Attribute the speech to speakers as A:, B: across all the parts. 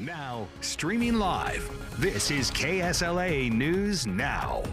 A: Now, streaming live, this is KSLA News Now.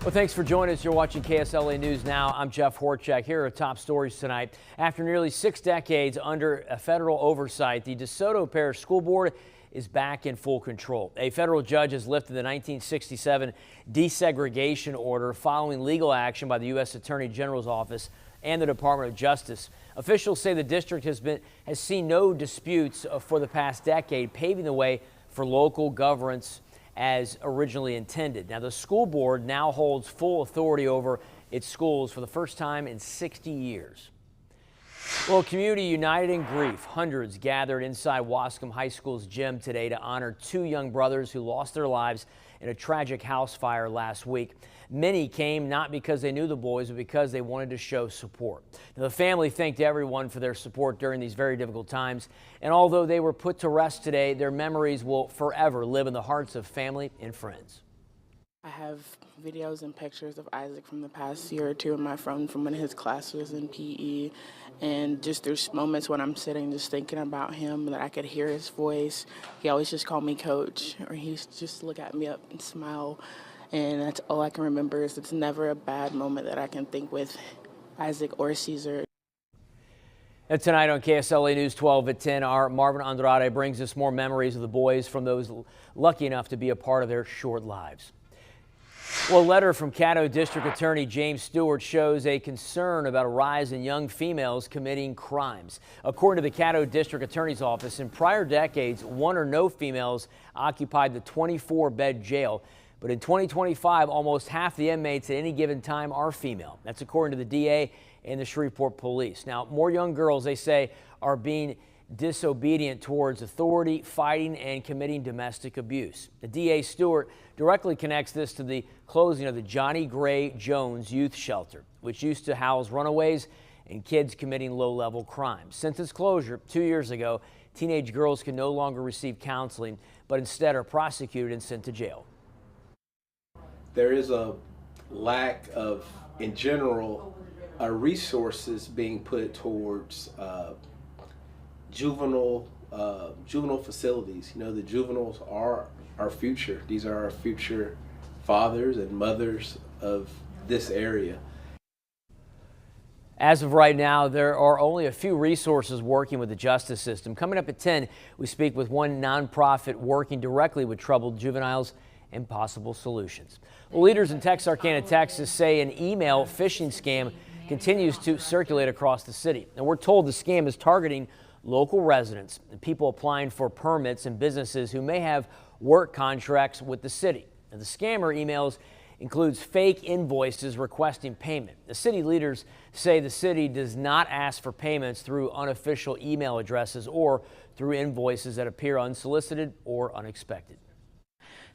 B: Well, thanks for joining us. You're watching KSLA News Now. I'm Jeff Horchak. Here are top stories tonight. After nearly 6 decades under a federal oversight, the DeSoto Parish School Board is back in full control. A federal judge has lifted the 1967 desegregation order following legal action by the U.S. Attorney General's office and the Department of Justice. Officials say the district has seen no disputes for the past decade, paving the way for local governance as originally intended. Now, the school board now holds full authority over its schools for the first time in 60 years. Well, community united in grief. Hundreds gathered inside Wascom High School's gym today to honor 2 young brothers who lost their lives in a tragic house fire last week. Many came not because they knew the boys, but because they wanted to show support. Now, the family thanked everyone for their support during these very difficult times. And although they were put to rest today, their memories will forever live in the hearts of family and friends.
C: I have videos and pictures of Isaac from the past year or two in my phone from when his class was in PE. And just there's moments when I'm sitting just thinking about him that I could hear his voice. He always just called me coach, or he used to just look at me up and smile. And that's all I can remember is it's never a bad moment that I can think with Isaac or Caesar.
B: And tonight on KSLA News 12 at 10, our Marvin Andrade brings us more memories of the boys from those lucky enough to be a part of their short lives. Well, a letter from Caddo District Attorney James Stewart shows a concern about a rise in young females committing crimes. According to the Caddo District Attorney's Office, in prior decades, 1 or no females occupied the 24-bed jail. But in 2025, almost half the inmates at any given time are female. That's according to the DA and the Shreveport Police. Now, more young girls, they say, are being disobedient towards authority, fighting, and committing domestic abuse. The DA Stewart directly connects this to the closing of the Johnny Gray Jones Youth Shelter, which used to house runaways and kids committing low-level crimes. Since its closure 2 years ago, teenage girls can no longer receive counseling, but instead are prosecuted and sent to jail.
D: There is a lack of, in general, resources being put towards juvenile facilities. You know, the juveniles are our future. These are our future fathers and mothers of this area.
B: As of right now, there are only a few resources working with the justice system. Coming up at 10, we speak with one nonprofit working directly with troubled juveniles and possible solutions. Well, leaders in Texarkana, Texas say an email phishing scam continues to circulate across the city. And we're told the scam is targeting local residents and people applying for permits and businesses who may have work contracts with the city. And the scammer emails includes fake invoices requesting payment. The city leaders say the city does not ask for payments through unofficial email addresses or through invoices that appear unsolicited or unexpected.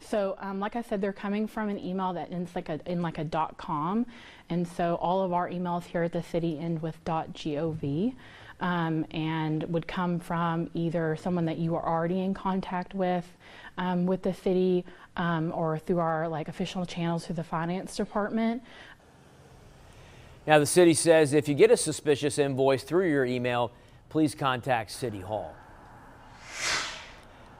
E: So like I said, they're coming from an email that ends in like a .com, and so all of our emails here at the city end with .gov, and would come from either someone that you are already in contact with the city, or through our official channels through the finance department.
B: Now, the city says if you get a suspicious invoice through your email, please contact City Hall.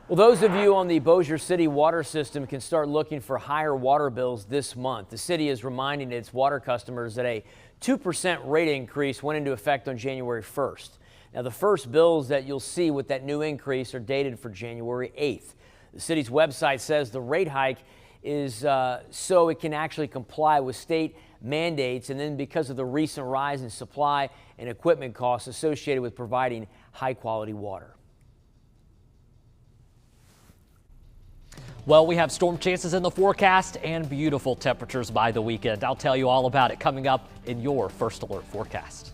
B: Well, those of you on the Bossier City water system can start looking for higher water bills this month. The city is reminding its water customers that a 2% rate increase went into effect on January 1st. Now, the first bills that you'll see with that new increase are dated for January 8th. The city's website says the rate hike is so it can actually comply with state mandates, and then because of the recent rise in supply and equipment costs associated with providing high-quality water.
F: Well, we have storm chances in the forecast and beautiful temperatures by the weekend. I'll tell you all about it coming up in your First Alert forecast.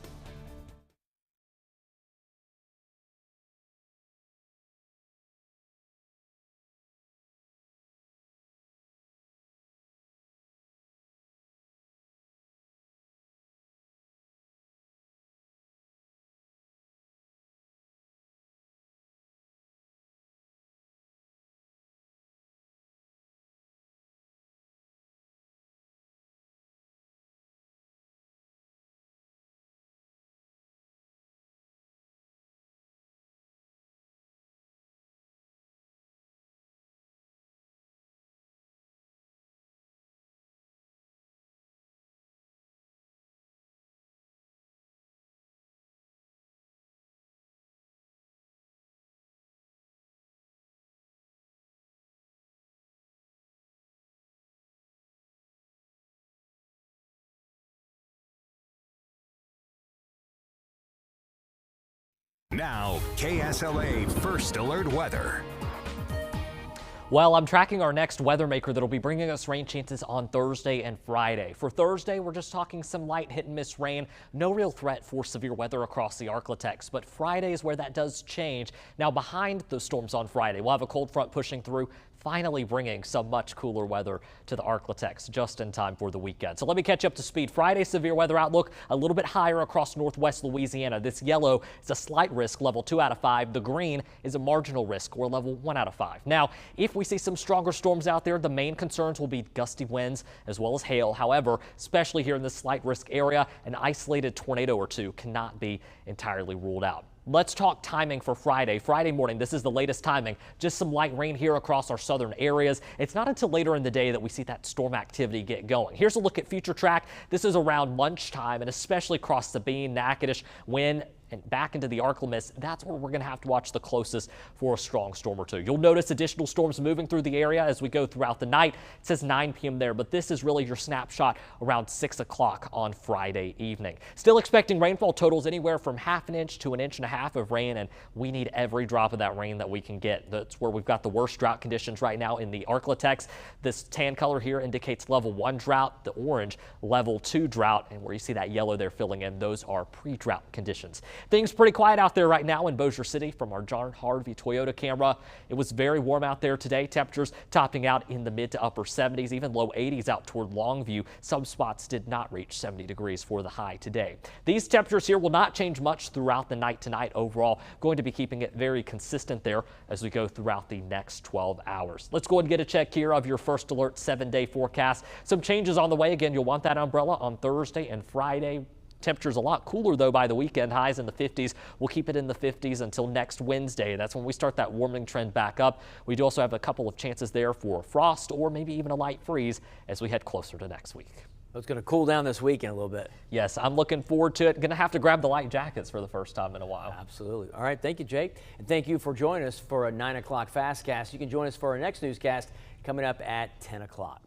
A: Now, KSLA First Alert Weather.
F: Well, I'm tracking our next weather maker that'll be bringing us rain chances on Thursday and Friday. For Thursday, we're just talking some light hit and miss rain. No real threat for severe weather across the Arklatex, but Friday is where that does change. Now, behind those storms on Friday, we'll have a cold front pushing through, finally bringing some much cooler weather to the Arklatex just in time for the weekend. So let me catch you up to speed. Friday severe weather outlook a little bit higher across northwest Louisiana. This yellow is a slight risk, level 2 out of 5. The green is a marginal risk, or level 1 out of 5. Now, if we see some stronger storms out there, the main concerns will be gusty winds as well as hail. However, especially here in this slight risk area, an isolated tornado or two cannot be entirely ruled out. Let's talk timing for Friday. Friday morning, this is the latest timing. Just some light rain here across our southern areas. It's not until later in the day that we see that storm activity get going. Here's a look at future track. This is around lunchtime, and especially across Sabine, Natchitoches, Wynn, and back into the Arklamis. That's where we're going to have to watch the closest for a strong storm or two. You'll notice additional storms moving through the area as we go throughout the night. It says 9 p.m. there, but this is really your snapshot around 6 o'clock on Friday evening. Still expecting rainfall totals anywhere from ½ inch to 1.5 inches of rain, and we need every drop of that rain that we can get. That's where we've got the worst drought conditions right now in the Arklatex. This tan color here indicates level 1 drought, the orange level 2 drought, and where you see that yellow there filling in, those are pre-drought conditions. Things pretty quiet out there right now in Bossier City from our John Harvey Toyota camera. It was very warm out there today. Temperatures topping out in the mid to upper 70s, even low 80s out toward Longview. Some spots did not reach 70 degrees for the high today. These temperatures here will not change much throughout the night tonight. Overall, going to be keeping it very consistent there as we go throughout the next 12 hours. Let's go ahead and get a check here of your First Alert 7-day forecast. Some changes on the way. Again, you'll want that umbrella on Thursday and Friday. Temperatures a lot cooler, though, by the weekend. Highs in the 50s. We'll keep it in the 50s until next Wednesday. That's when we start that warming trend back up. We do also have a couple of chances there for frost or maybe even a light freeze as we head closer to next week.
B: It's going to cool down this weekend a little bit.
F: Yes, I'm looking forward to it. Going to have to grab the light jackets for the first time in a while.
B: Absolutely. All right. Thank you, Jake. And thank you for joining us for a 9 o'clock Fastcast. You can join us for our next newscast coming up at 10 o'clock.